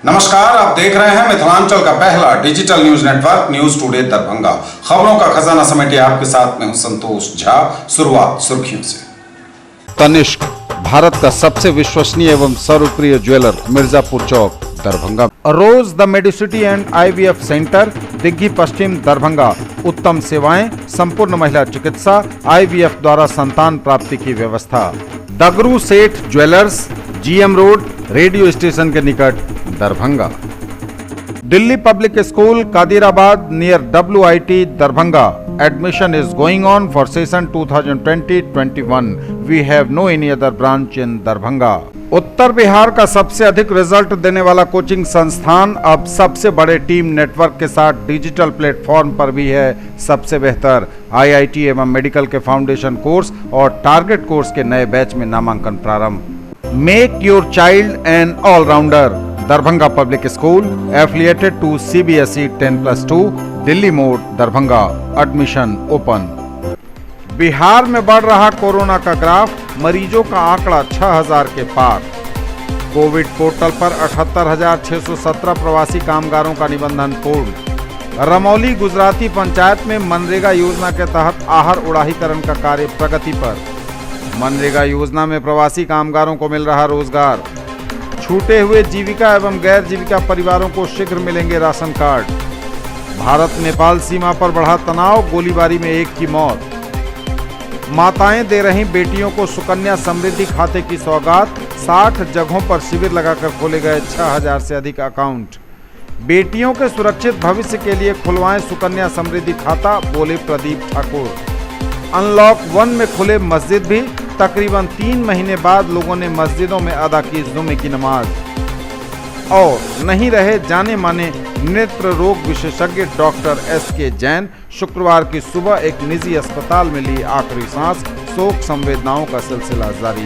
नमस्कार, आप देख रहे हैं मिथिलांचल का पहला digital news network news today Darbhanga. खबरों का खजाना समेटे आपके साथ में हूं संतोष झा। शुरुआत सुर्खियों से। तनिष्क, भारत का सबसे विश्वसनीय एवं सर्वप्रिय ज्वेलर, मिर्जापुर चौक, Darbhanga. Rose the medicity and IVF centre, दिग्घी पश्चिम, दरभंगा। उत्तम सेवाएं, संपूर्ण महिला चिकित्सा, IVF द्वारा संतान प्राप्ति की व्यवस्था। Dagru Seth jewellers, GM road, radio station के निकट, Darbhanga. Delhi public school, Kadirabad, near WIT, Darbhanga. Admission is going on for session 2020-21. We have no any other branch in Darbhanga. उत्तर बिहार का सबसे अधिक रिजल्ट देने वाला कोचिंग संस्थान अब सबसे बड़े टीम नेटवर्क के साथ डिजिटल प्लेटफॉर्म पर भी है सबसे बेहतर। IIT एवं मेडिकल के फाउंडेशन कोर्स और टारगेट कोर्स के नए बैच में नामांकन प्रारंभ। Make your child an allrounder, Darbhanga public school, affiliated to CBSE 10+2, Delhi मोड़, दरभंगा। Admission open. बिहार में बढ़ रहा कोरोना का ग्राफ, मरीजों का आंकड़ा 6000 के पार। कोविड पोर्टल पर 78,617 प्रवासी कामगारों का निबंधन पूर्ण। रमौली गुजराती पंचायत में मनरेगा योजना के तहत आहर उड़ाहीकरण का कार्य प्रगति पर। मनरेगा योजना में प्रवासी कामगारों को मिल रहा रोजगार। छूटे हुए जीविका एवं गैर जीविका परिवारों को शीघ्र मिलेंगे राशन कार्ड। भारत नेपाल सीमा पर बढ़ा तनाव, गोलीबारी में एक की मौत। माताएं दे रही बेटियों को सुकन्या समृद्धि खाते की सौगात। 60 जगहों पर शिविर लगाकर खोले गए 6000 से अधिक अकाउंट। बेटियों के सुरक्षित भविष्य के लिए खुलवाएं सुकन्या समृद्धि खाता, बोले प्रदीप ठाकुर। अनलॉक 1 में खुले मस्जिद भी, तकरीबन 3 महीने बाद लोगों ने मस्जिदों में अदा की जुमे की नमाज। और नहीं रहे जाने माने नेत्र रोग विशेषज्ञ डॉक्टर SK जैन, शुक्रवार की सुबह एक निजी अस्पताल में ली आखिरी सांस। शोक संवेदनाओं का सिलसिला जारी।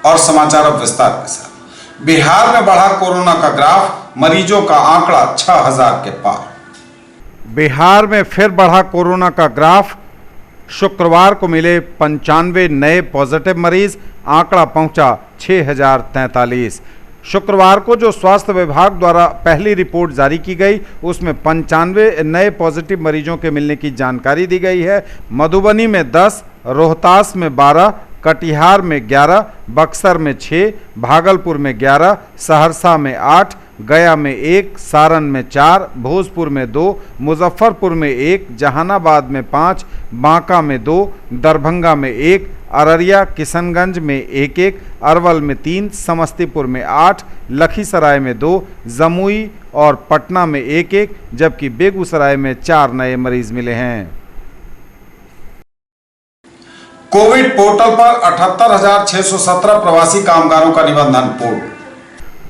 और समाचार अब विस्तार के साथ। बिहार में बढ़ा कोरोना का ग्राफ, मरीजों का आंकड़ा 6000 के पार। बिहार में फिर बढ़ा कोरोना का ग्राफ, शुक्रवार को मिले 95 नए पॉजिटिव मरीज, आंकड़ा पहुंचा 6043। शुक्रवार को जो स्वास्थ्य विभाग द्वारा पहली रिपोर्ट जारी की गई उसमें 95 नए पॉजिटिव मरीजों के मिलने की जानकारी दी गई है। मधुबनी में 10, रोहतास में 12, कटिहार में 11, बक्सर में 6, भागलपुर में 11, सहरसा में 8, गया में 1, सारण में 4, भोजपुर में 2, मुजफ्फरपुर में 1, जहानाबाद में 5, बांका में 2, दरभंगा में 1, अररिया किशनगंज में 1-1, अरवल में 3, समस्तीपुर में 8, लखीसराय में 2, जमुई और पटना में 1-1, जबकि बेगूसराय में 4 नए मरीज मिले हैं। कोविड पोर्टल पर 78,617 प्रवासी कामगारों का निबंधन पूर्ण।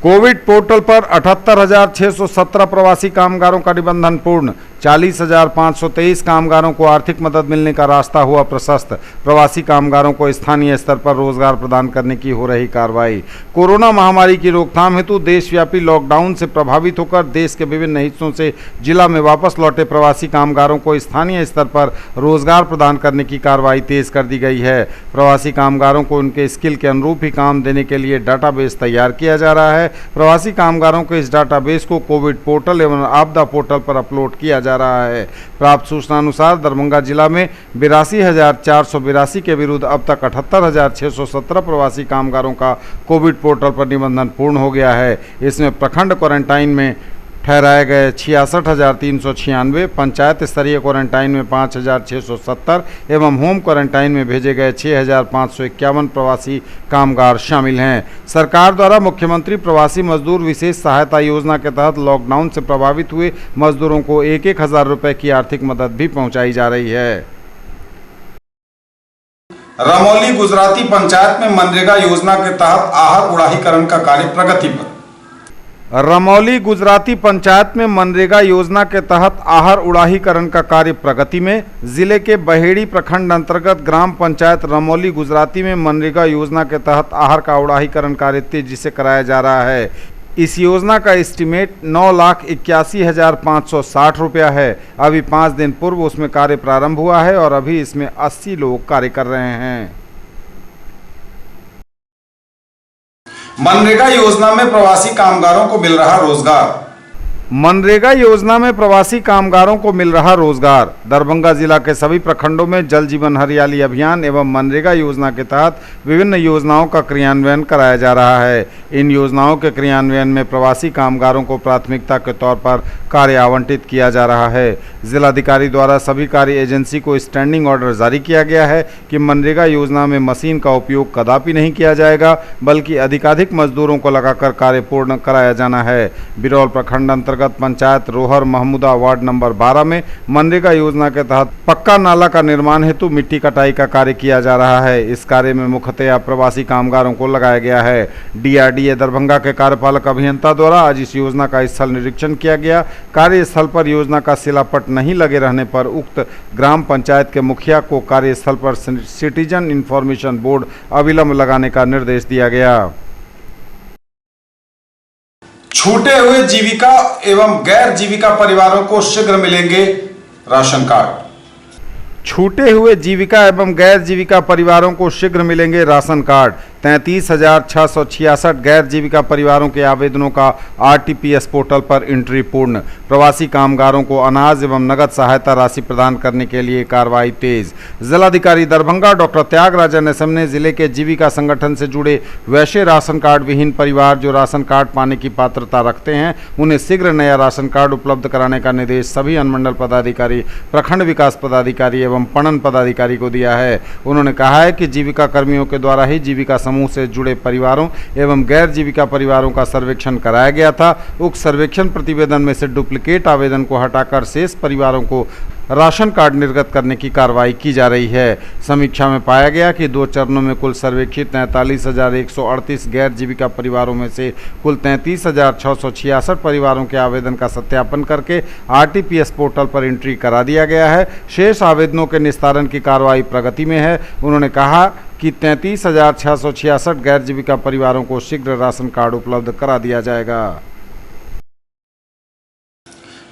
कोविड पोर्टल पर 78,617 प्रवासी कामगारों का निबंधन पूर्ण। 40,523 कामगारों को आर्थिक मदद मिलने का रास्ता हुआ प्रशस्त। प्रवासी कामगारों को स्थानीय स्तर पर रोजगार प्रदान करने की हो रही कार्रवाई। कोरोना महामारी की रोकथाम हेतु देशव्यापी लॉकडाउन से प्रभावित होकर देश के विभिन्न हिस्सों से जिला में वापस लौटे प्रवासी कामगारों को स्थानीय स्तर पर रोजगार प्रदान करने की कार्रवाई तेज कर दी गई है। प्रवासी कामगारों को उनके स्किल के अनुरूप ही काम देने के लिए डाटाबेस तैयार किया जा रहा है। प्रवासी कामगारों के इस डाटाबेस को कोविड पोर्टल एवं आपदा पोर्टल पर अपलोड किया जा रहा है। प्राप्त सूचना अनुसार दरभंगा जिला में 82,482 के विरुद्ध अब तक 78,617 प्रवासी कामगारों का कोविड पोर्टल पर निबंधन पूर्ण हो गया है। इसमें प्रखंड क्वारंटाइन में ठहराए गए 66,396, पंचायत स्तरीय क्वारंटाइन में 5,670 एवं होम क्वारंटाइन में भेजे गए 6,551 प्रवासी कामगार शामिल हैं। सरकार द्वारा मुख्यमंत्री प्रवासी मजदूर विशेष सहायता योजना के तहत लॉकडाउन से प्रभावित हुए मजदूरों को 1,000 रुपये की आर्थिक मदद भी पहुंचाई जा रही है। रमौली गुजराती पंचायत में मनरेगा योजना के तहत आहर उड़ाहीकरण का कार्य प्रगति पर। रमौली गुजराती पंचायत में मनरेगा योजना के तहत आहर उड़ाहीकरण का कार्य प्रगति में। जिले के बहेड़ी प्रखंड अंतर्गत ग्राम पंचायत रमौली गुजराती में मनरेगा योजना के तहत आहर का उड़ाहीकरण कार्य तेजी से कराया जा रहा है। इस योजना का एस्टीमेट 9,81,560 रुपया है। अभी 5 दिन पूर्व उसमें कार्य प्रारंभ हुआ है और अभी इसमें 80 लोग कार्य कर रहे हैं। मनरेगा योजना में प्रवासी कामगारों को मिल रहा रोजगार। मनरेगा योजना में प्रवासी कामगारों को मिल रहा रोजगार। दरभंगा जिला के सभी प्रखंडों में जल जीवन हरियाली अभियान एवं मनरेगा योजना के तहत विभिन्न योजनाओं का क्रियान्वयन कराया जा रहा है। इन योजनाओं के क्रियान्वयन में प्रवासी कामगारों को प्राथमिकता के तौर पर कार्य आवंटित किया जा रहा है। जिलाधिकारी द्वारा सभी कार्य एजेंसी को स्टैंडिंग ऑर्डर जारी किया गया है कि मनरेगा योजना में मशीन का उपयोग कदापि नहीं किया जाएगा, बल्कि अधिकाधिक मजदूरों को लगाकर कार्य पूर्ण कराया जाना है। बिरौल प्रखंड अंतर्गत पंचायत रोहर महमूदा वार्ड नंबर 12 में मनरेगा योजना के तहत पक्का नाला का निर्माण हेतु मिट्टी कटाई का कार्य किया जा रहा है। इस कार्य में मुख्यतया प्रवासी कामगारों को लगाया गया है। डीआरडीए दरभंगा के कार्यपालक अभियंता द्वारा आज इस योजना का स्थल निरीक्षण किया गया। कार्यस्थल पर योजना का शिलापट नहीं लगे रहने पर उक्त ग्राम पंचायत के मुखिया को कार्यस्थल पर सिटीजन इंफॉर्मेशन बोर्ड अविलंब लगाने का निर्देश दिया गया। छूटे हुए जीविका एवं गैर जीविका परिवारों को शीघ्र मिलेंगे राशन कार्ड। छूटे हुए जीविका एवं गैर जीविका परिवारों को शीघ्र मिलेंगे राशन कार्ड। 33,666 गैर जीविका परिवारों के आवेदनों का आरटीपीएस पोर्टल पर एंट्री पूर्ण। प्रवासी कामगारों को अनाज एवं नगद सहायता राशि प्रदान करने के लिए कार्रवाई तेज। जिलाधिकारी दरभंगा डॉक्टर त्यागराजन एसएम ने जिले के जीविका संगठन से जुड़े वैसे राशन कार्ड विहीन परिवार जो राशन कार्ड पाने की पात्रता रखते हैं, उन्हें शीघ्र नया राशन कार्ड उपलब्ध कराने का निर्देश सभी अनुमंडल पदाधिकारी, प्रखंड विकास पदाधिकारी एवं पणन पदाधिकारी को दिया है। उन्होंने कहा है कि जीविका कर्मियों के द्वारा ही जीविका समूह से जुड़े परिवारों एवं गैर जीविका परिवारों का सर्वेक्षण कराया गया था। उक्त सर्वेक्षण प्रतिवेदन में से डुप्लीकेट आवेदन को हटाकर शेष परिवारों को राशन कार्ड निर्गत करने की कार्रवाई की जा रही है। समीक्षा में पाया गया कि 2 चरणों में कुल सर्वेक्षित 43,138 गैर जीविका परिवारों में से कुल 33,666 परिवारों के आवेदन का सत्यापन करके आरटीपीएस पोर्टल पर एंट्री करा दिया गया है। शेष आवेदनों के निस्तारण की कार्रवाई प्रगति में है। उन्होंने कहा कि 33,666 गैर जीविका परिवारों को शीघ्र राशन कार्ड उपलब्ध करा दिया जाएगा।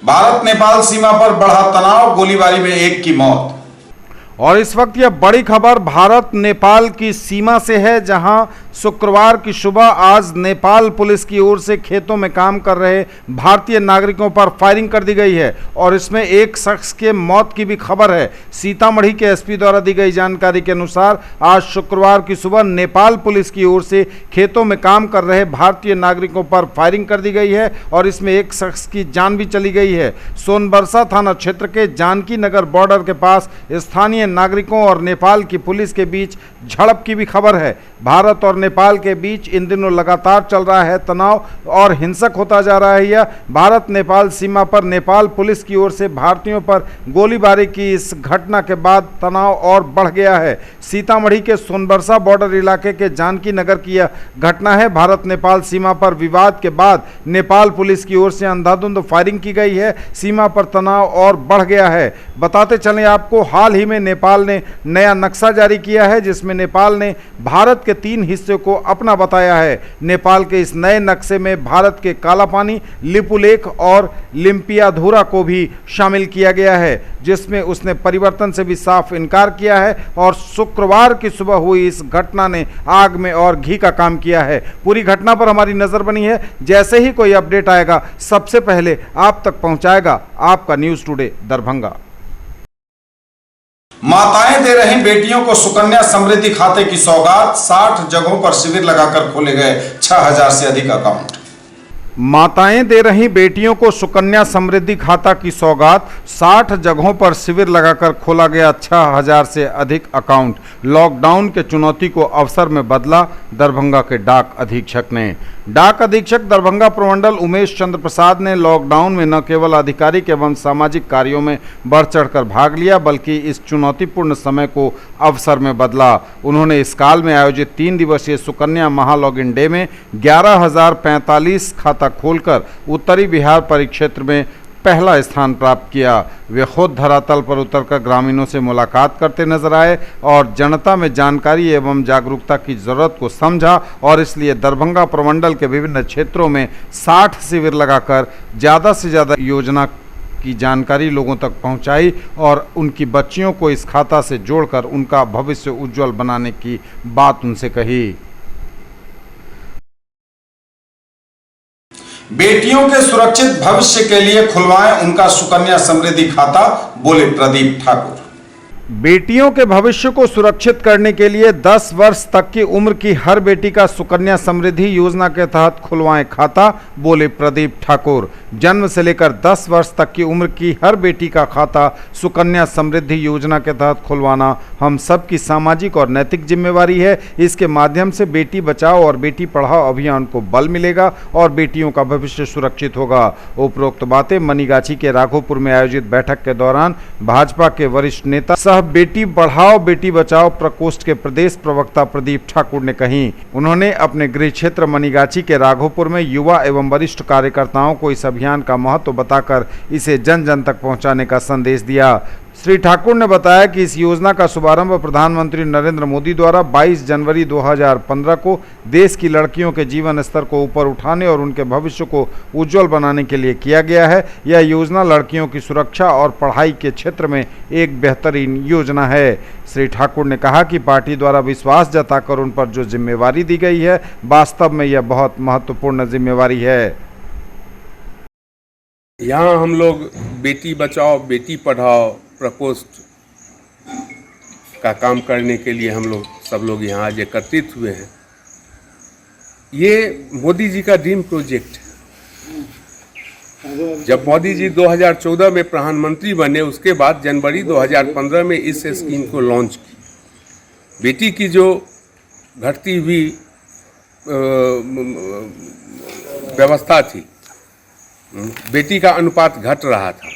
भारत नेपाल सीमा पर बढ़ा तनाव, गोलीबारी में एक की मौत। और इस वक्त यह बड़ी खबर भारत नेपाल की सीमा से है, जहां शुक्रवार की सुबह आज नेपाल पुलिस की ओर से खेतों में काम कर रहे भारतीय नागरिकों पर फायरिंग कर दी गई है और इसमें एक शख्स के मौत की भी खबर है। सीतामढ़ी के एसपी द्वारा दी गई जानकारी के अनुसार आज शुक्रवार की सुबह नेपाल पुलिस की ओर से खेतों में काम कर रहे भारतीय नागरिकों पर फायरिंग कर दी गई है और इसमें एक शख्स की जान भी चली गई है। सोनबरसा थाना क्षेत्र के जानकी नगर बॉर्डर के पास स्थानीय नागरिकों और नेपाल की पुलिस के बीच झड़प की भी खबर है। भारत और नेपाल के बीच इन दिनों लगातार चल रहा है तनाव और हिंसक होता जा रहा है। यह भारत नेपाल सीमा पर नेपाल पुलिस की ओर से भारतीयों पर गोलीबारी की इस घटना के बाद तनाव और बढ़ गया है। सीतामढ़ी के सोनबरसा बॉर्डर इलाके के जानकी नगर की यह घटना है। भारत नेपाल सीमा पर विवाद के बाद नेपाल पुलिस की ओर से अंधाधुंध फायरिंग की गई है। सीमा पर तनाव और बढ़ गया है। बताते चलें आपको, हाल ही में नेपाल ने नया नक्शा जारी किया है जिसमें नेपाल ने भारत के 3 हिस्से को अपना बताया है। नेपाल के इस नए नक्शे में भारत के कालापानी, लिपुलेख और लिम्पियाधुरा को भी शामिल किया गया है, जिसमें उसने परिवर्तन से भी साफ इनकार किया है और शुक्रवार की सुबह हुई इस घटना ने आग में और घी का काम किया है। पूरी घटना पर हमारी नजर बनी है। जैसे ही कोई अपडेट आएगा सबसे पहले आप तक पहुंचाएगा आपका न्यूज़ टुडे दरभंगा। माताएं दे रही बेटियों को सुकन्या समृद्धि खाते की सौगात, 60 जगहों पर शिविर लगाकर खोले गए 6,000 से अधिक अकाउंट। माताएं दे रही बेटियों को सुकन्या समृद्धि खाता की सौगात, 60 जगहों पर शिविर लगाकर खोला गया 6,000 से अधिक अकाउंट। लॉकडाउन के चुनौती को अवसर में बदला दरभंगा के डाक अधीक्षक ने। डाक अधीक्षक दरभंगा प्रमंडल उमेश चंद्र प्रसाद ने लॉकडाउन में न केवल आधिकारिक एवं सामाजिक कार्यों में बढ़ चढ़कर भाग लिया, बल्कि इस चुनौतीपूर्ण समय को अवसर में बदला। उन्होंने इस काल में आयोजित 3 दिवसीय सुकन्या महालॉगिन डे में 11,045 खाता खोलकर उत्तरी बिहार परिक्षेत्र में पहला स्थान प्राप्त किया। वे खुद धरातल पर उतरकर ग्रामीणों से मुलाकात करते नजर आए और जनता में जानकारी एवं जागरूकता की जरूरत को समझा और इसलिए दरभंगा प्रमंडल के विभिन्न क्षेत्रों में 60 शिविर लगाकर ज़्यादा से ज़्यादा योजना की जानकारी लोगों तक पहुंचाई और उनकी बच्चियों को इस खाता से जोड़कर उनका भविष्य उज्जवल बनाने की बात उनसे कही। बेटियों के सुरक्षित भविष्य के लिए खुलवाएं उनका सुकन्या समृद्धि खाता, बोले प्रदीप ठाकुर। बेटियों के भविष्य को सुरक्षित करने के लिए 10 वर्ष तक की उम्र की हर बेटी का सुकन्या समृद्धि योजना के तहत खुलवाएं खाता, बोले प्रदीप ठाकुर। जन्म से लेकर 10 वर्ष तक की उम्र की हर बेटी का खाता सुकन्या समृद्धि योजना के तहत खुलवाना हम सबकी सामाजिक और नैतिक जिम्मेवारी है। इसके माध्यम से बेटी बचाओ और बेटी पढ़ाओ अभियान को बल मिलेगा और बेटियों का भविष्य सुरक्षित होगा। उपरोक्त बातें मनीगाछी के राघोपुर में आयोजित बैठक के दौरान भाजपा के वरिष्ठ नेता सह बेटी पढ़ाओ बेटी बचाओ प्रकोष्ठ के प्रदेश प्रवक्ता प्रदीप ठाकुर ने कही। उन्होंने अपने गृह क्षेत्र मनीगाछी के राघोपुर में युवा एवं वरिष्ठ कार्यकर्ताओं को इस अभियान का महत्व बताकर इसे जन जन तक पहुंचाने का संदेश दिया। श्री ठाकुर ने बताया कि इस योजना का शुभारंभ प्रधानमंत्री नरेंद्र मोदी द्वारा 22 जनवरी 2015 को देश की लड़कियों के जीवन स्तर को ऊपर उठाने और उनके भविष्य को उज्जवल बनाने के लिए किया गया है। यह योजना लड़कियों की सुरक्षा और पढ़ाई के क्षेत्र में एक बेहतरीन योजना है। श्री ठाकुर ने कहा कि पार्टी द्वारा विश्वास जताकर उन पर जो जिम्मेवारी दी गई है, वास्तव में यह बहुत महत्वपूर्ण जिम्मेवारी है। यहाँ हम लोग बेटी बचाओ बेटी पढ़ाओ प्रकोष्ठ का काम करने के लिए हम लोग सब लोग यहाँ आज एकत्रित हुए हैं। ये मोदी जी का ड्रीम प्रोजेक्ट है। जब मोदी जी 2014 में प्रधानमंत्री बने, उसके बाद जनवरी 2015 में इस स्कीम को लॉन्च की। बेटी की जो घटती हुई व्यवस्था थी, बेटी का अनुपात घट रहा था,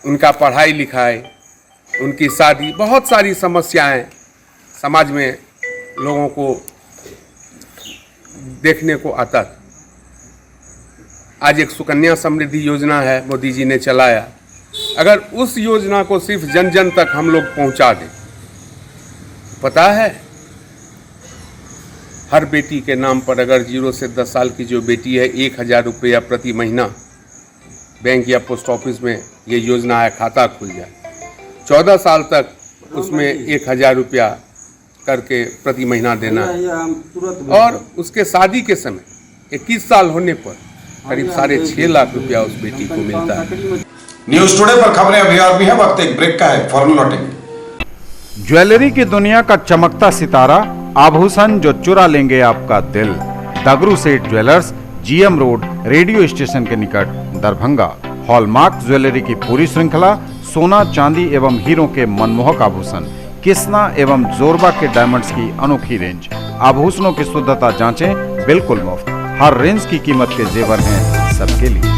उनका पढ़ाई लिखाई, उनकी शादी, बहुत सारी समस्याएं समाज में लोगों को देखने को आता था। आज एक सुकन्या समृद्धि योजना है, मोदी जी ने चलाया। अगर उस योजना को सिर्फ जन जन तक हम लोग पहुंचा दें, पता है हर बेटी के नाम पर अगर 0 से 10 साल की जो बेटी है 1000 रुपया प्रति महीना बैंक या पोस्ट ऑफिस में ये योजना है, खाता खुल जाए। 14 साल तक उसमें 1000 रुपया करके प्रति महीना देना है और उसके शादी के समय 21 साल होने पर करीब 6.5 लाख रुपया उस बेटी को मिलता है। न्यूज टुडे पर खबरें अभी और भी हैं, वक्त एक ब्रेक का है, फौरन लौटेंगे। ज्वेलरी की दुनिया का चमकता सितारा, आभूषण जो चुरा लेंगे आपका दिल। दगरू Seth jewellers, GM road, radio station के निकट, दरभंगा। हॉलमार्क ज्वेलरी की पूरी श्रृंखला, सोना चांदी एवं हीरों के मनमोहक आभूषण, किस्ना एवं जोरबा के डायमंड्स की अनोखी रेंज। आभूषणों की शुद्धता जांचें, बिल्कुल मुफ्त। हर रेंज की कीमत के जेवर हैं सबके लिए।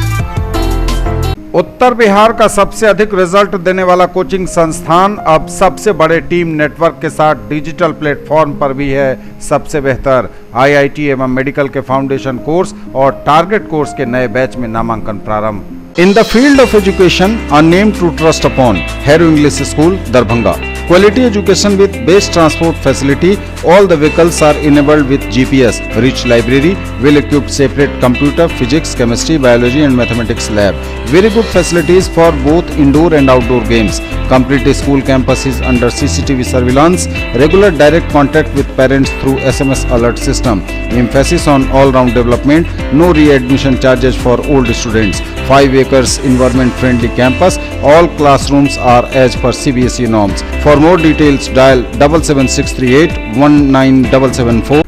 उत्तर बिहार का सबसे अधिक रिजल्ट देने वाला कोचिंग संस्थान अब सबसे बड़े टीम नेटवर्क के साथ डिजिटल प्लेटफॉर्म पर भी है सबसे बेहतर। आईआईटी एवं मेडिकल के फाउंडेशन कोर्स और टारगेट कोर्स के नए बैच में नामांकन प्रारंभ। In the field of education, a name to trust upon, Hero English School, Darbhanga. Quality education with best transport facility. All the vehicles are enabled with GPS. Rich library, well-equipped separate computer, physics, chemistry, biology and mathematics lab. Very good facilities for both indoor and outdoor games. Complete school campus is under CCTV surveillance. Regular direct contact with parents through SMS alert system. Emphasis on all-round development. No re-admission charges for old students. 5 acres environment friendly campus. All classrooms are as per CBSE norms. For more details dial 77638 19774।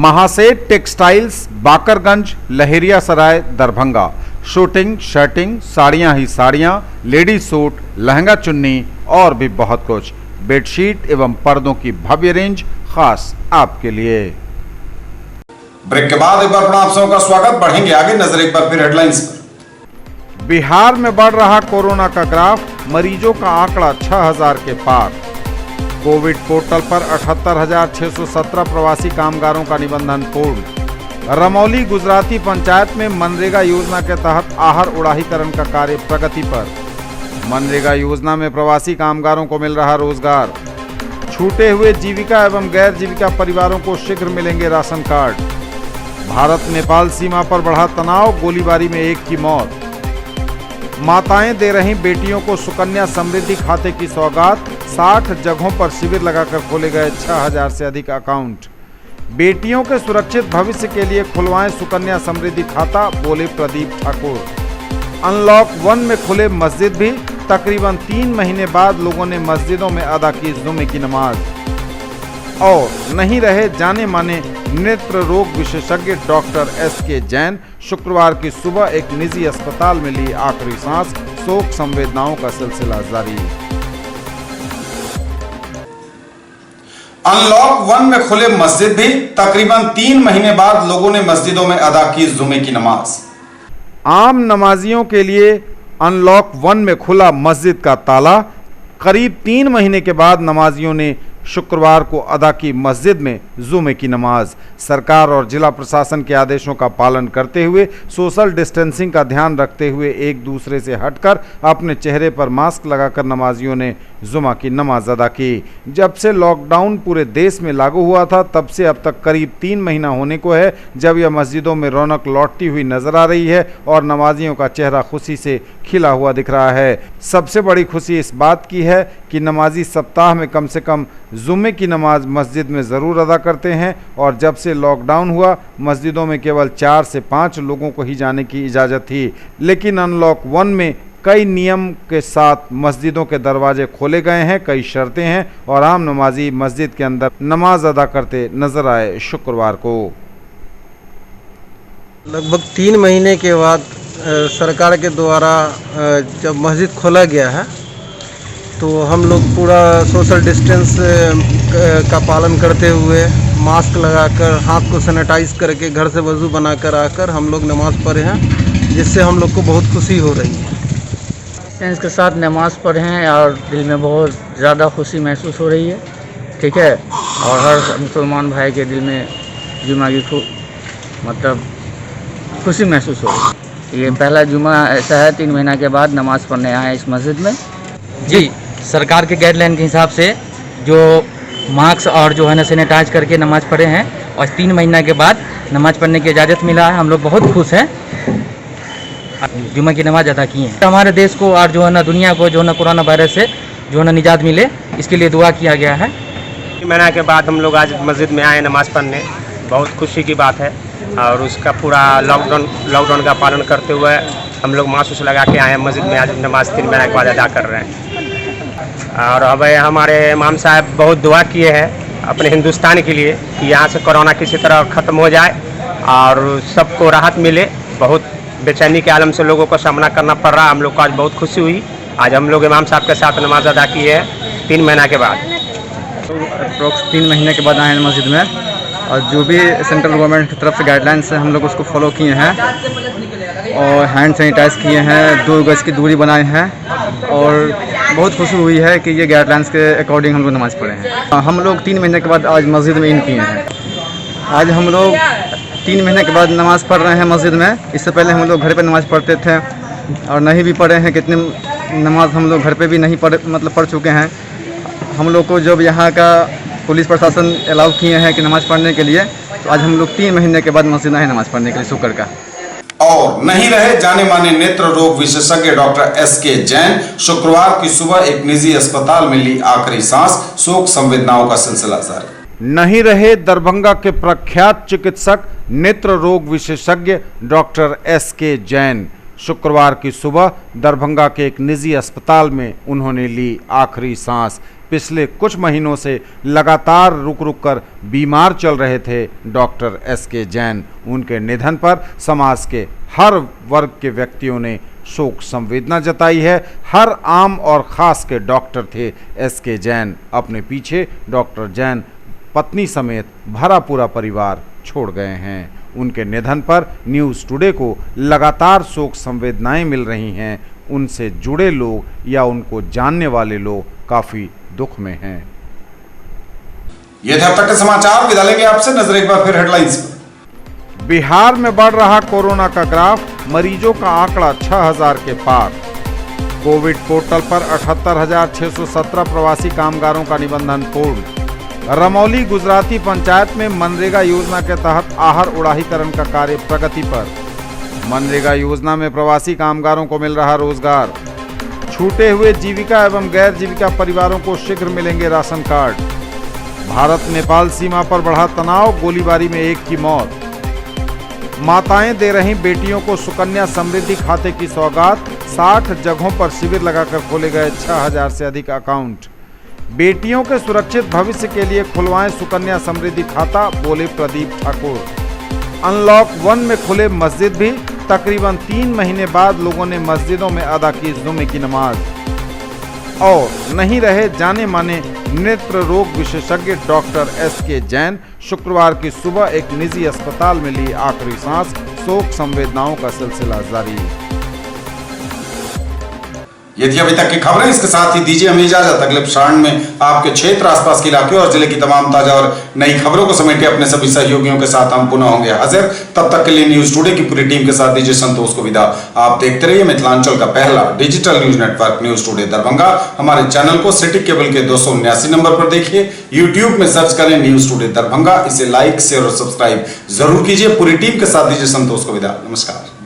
Mahaseth textiles, Bakarganj, Laheria Sarai, Darbhanga. Suiting, shirting, साड़ियाँ ही साड़ियाँ, ladies suit, lehenga चुन्नी और भी बहुत कुछ। Bedsheet एवं पर्दों की भव्य रेंज खास आपके लिए। ब्रेक के बाद एक बार आप सबका स्वागत। बढ़ेंगे आगे, नजर एक बार फिर हेडलाइंस पर। बिहार में बढ़ रहा कोरोना का ग्राफ, मरीजों का आंकड़ा 6000 के पार। कोविड पोर्टल पर 78,617 प्रवासी कामगारों का निबंधन पूर्ण। रमौली गुजराती पंचायत में मनरेगा योजना के तहत आहर उड़ाहीकरण का कार्य प्रगति पर। मनरेगा योजना में प्रवासी कामगारों को मिल रहा रोजगार। छूटे हुए जीविका एवं गैर जीविका परिवारों को शीघ्र मिलेंगे राशन कार्ड। भारत नेपाल सीमा पर बढ़ा तनाव, गोलीबारी में एक की मौत। माताएं दे रही बेटियों को सुकन्या समृद्धि खाते की सौगात। 60 जगहों पर शिविर लगाकर खोले गए 6000 से अधिक अकाउंट। बेटियों के सुरक्षित भविष्य के लिए खुलवाएं सुकन्या समृद्धि खाता, बोले प्रदीप ठाकुर। अनलॉक 1 में खुले मस्जिद भी, तकरीबन 3 महीने बाद लोगों ने मस्जिदों में अदा की जुमे की नमाज। और नहीं रहे जाने माने नेत्र रोग विशेषज्ञ डॉक्टर एसके जैन, शुक्रवार की सुबह एक निजी अस्पताल में ली आखिरी सांस, शोक संवेदनाओं का सिलसिला जारी। अनलॉक 1 में खुले मस्जिद भी, तकरीबन 3 महीने बाद लोगों ने मस्जिदों में अदा की जुमे की नमाज। आम नमाजियों के लिए अनलॉक 1 में खुला मस्जिद का ताला, करीब 3 महीने के बाद नमाजियों ने शुक्रवार को अदा की मस्जिद में जुमे की नमाज। सरकार और जिला प्रशासन के आदेशों का पालन करते हुए, सोशल डिस्टेंसिंग का ध्यान रखते हुए एक दूसरे से हटकर अपने चेहरे पर मास्क लगाकर नमाजियों ने जुमा की नमाज अदा की। जब से लॉकडाउन पूरे देश में लागू हुआ था, तब से अब तक करीब 3 महीना होने को है जब यह मस्जिदों में रौनक लौटती हुई नजर आ रही है और नमाजियों का चेहरा खुशी से खिला हुआ दिख रहा है। सबसे बड़ी खुशी इस बात की है कि नमाजी सप्ताह में कम से कम जुम्मे की नमाज मस्जिद में ज़रूर अदा करते हैं और जब से लॉकडाउन हुआ मस्जिदों में केवल 4 से 5 लोगों को ही जाने की इजाज़त थी, लेकिन अनलॉक 1 में कई नियम के साथ मस्जिदों के दरवाजे खोले गए हैं, कई शर्तें हैं और आम नमाजी मस्जिद के अंदर नमाज अदा करते नजर आए। शुक्रवार को लगभग 3 महीने के बाद सरकार के द्वारा जब मस्जिद खोला गया है तो हम लोग पूरा सोशल डिस्टेंस का पालन करते हुए मास्क लगाकर, हाथ को सैनिटाइज करके घर से वज़ू बनाकर आकर हम लोग नमाज़ पढ़े हैं, जिससे हम लोग को बहुत खुशी हो रही है। इसके साथ नमाज़ पढ़े हैं और दिल में बहुत ज़्यादा खुशी महसूस हो रही है, ठीक है। और हर मुसलमान भाई के दिल में जुमा की मतलब खुशी महसूस हो रही है। ये पहला जुमा ऐसा है 3 महीना के बाद नमाज़ पढ़ने आए इस मस्जिद में। जी, सरकार के गाइडलाइन के हिसाब से जो मास्क और जो है ना सैनिटाइज करके नमाज़ पढ़े हैं और 3 महीना के बाद नमाज़ पढ़ने की इजाज़त मिला है। हम लोग बहुत खुश हैं, जुमा की नमाज अदा की है। हमारे देश को और जो है ना दुनिया को जो है ना कोरोना वायरस से जो है ना निजात मिले, इसके लिए दुआ किया गया है। 3 महीना के बाद हम लोग आज मस्जिद में आए नमाज़ पढ़ने, बहुत खुशी की बात है। और उसका पूरा लॉकडाउन का पालन करते हुए हम लोग मास्क लगा के आए हैं मस्जिद में, आज नमाज़ 3 महीना के बाद अदा कर रहे हैं। और अब हमारे इमाम साहब बहुत दुआ किए हैं अपने हिंदुस्तान के लिए कि यहाँ से कोरोना किसी तरह ख़त्म हो जाए और सबको राहत मिले। बहुत बेचैनी के आलम से लोगों को सामना करना पड़ रहा, हम लोग को आज बहुत खुशी हुई। आज हम लोग इमाम साहब के साथ नमाज अदा की है 3 महीना के बाद। अप्रोक्स 3 महीने के बाद आए हैं मस्जिद में और जो भी सेंट्रल गवर्नमेंट की तरफ से गाइडलाइंस है हम लोग उसको फॉलो किए हैं और हैंड सैनिटाइज किए हैं, 2 गज की दूरी बनाए हैं और बहुत खुशी हुई है कि ये गाइडलाइंस के अकॉर्डिंग हम लोग नमाज़ पढ़े हैं। हम लोग 3 महीने के बाद आज मस्जिद में इन किए हैं। आज हम लोग 3 महीने के बाद नमाज़ पढ़ रहे हैं मस्जिद में। इससे पहले हम लोग घर पे नमाज़ पढ़ते थे और नहीं भी पढ़े हैं, कितने नमाज हम लोग घर पे भी नहीं पढ़ चुके हैं। हम लोग को जब यहाँ का पुलिस प्रशासन अलाउ किए हैं कि नमाज़ पढ़ने के लिए, तो आज हम लोग 3 महीने के बाद मस्जिद आए नमाज़ पढ़ने के लिए शुक्र का। और नहीं रहे जाने माने नेत्र रोग विशेषज्ञ डॉक्टर एसके जैन, शुक्रवार की सुबह एक निजी अस्पताल में ली आखिरी सांस, शोक संवेदनाओं का सिलसिला जारी। नहीं रहे दरभंगा के प्रख्यात चिकित्सक नेत्र रोग विशेषज्ञ डॉक्टर एसके जैन, शुक्रवार की सुबह दरभंगा के एक निजी अस्पताल में उन्होंने ली आखिरी सांस। पिछले कुछ महीनों से लगातार रुक रुक कर बीमार चल रहे थे डॉक्टर एसके जैन। उनके निधन पर समाज के हर वर्ग के व्यक्तियों ने शोक संवेदना जताई है। हर आम और ख़ास के डॉक्टर थे एसके जैन। अपने पीछे डॉक्टर जैन पत्नी समेत भरा पूरा परिवार छोड़ गए हैं। उनके निधन पर न्यूज़ टुडे को लगातार शोक संवेदनाएं मिल रही हैं। उनसे जुड़े लोग या उनको जानने वाले लोग काफ़ी दुख में हैं। ये थे अब तक के समाचार। विदा लेंगे आपसे, नजर एक बार फिर हेडलाइंस पर। बिहार में बढ़ रहा कोरोना का ग्राफ, मरीजों का आंकड़ा 6000 के पार। कोविड पोर्टल पर 78,617 प्रवासी कामगारों का निबंधन पूर्ण। रमौली गुजराती पंचायत में मनरेगा योजना के तहत आहर उड़ाहीकरण का कार्य प्रगति पर। मनरेगा योजना में प्रवासी कामगारों को मिल रहा रोजगार। छूटे हुए जीविका एवं गैर जीविका परिवारों को शीघ्र मिलेंगे राशन कार्ड। भारत नेपाल सीमा पर बढ़ा तनाव, गोलीबारी में एक की मौत। माताएं दे रही बेटियों को सुकन्या समृद्धि खाते की सौगात, 60 जगहों पर शिविर लगाकर खोले गए 6000 से अधिक अकाउंट। बेटियों के सुरक्षित भविष्य के लिए खुलवाएं सुकन्या समृद्धि खाता, बोले प्रदीप ठाकुर। अनलॉक 1 में खुले मस्जिद भी, तकरीबन 3 महीने बाद लोगों ने मस्जिदों में अदा की जुमे की नमाज। और नहीं रहे जाने माने नेत्र रोग विशेषज्ञ डॉक्टर एसके जैन, शुक्रवार की सुबह एक निजी अस्पताल में ली आखिरी सांस, शोक संवेदनाओं का सिलसिला जारी। ये थी अभी तक की खबरें। इसके साथ ही दीजिए हमें इजाजत। अगले प्रसारण में आपके क्षेत्र, आसपास के इलाके और जिले की तमाम ताजा और नई खबरों को समेटे अपने सभी सहयोगियों के साथ हम पुनः होंगे हाजिर। तब तक के लिए न्यूज टुडे की पूरी टीम के साथ दीजिए संतोष को विदा। आप देखते रहिए मिथिलांचल का पहला digital news network news today Darbhanga. हमारे चैनल को सिटी केबल के 279 नंबर पर देखिए। यूट्यूब में सर्च करें न्यूज टुडे दरभंगा। इसे लाइक, शेयर और सब्सक्राइब जरूर कीजिए। पूरी टीम के साथ दीजिए संतोष को विदा। नमस्कार।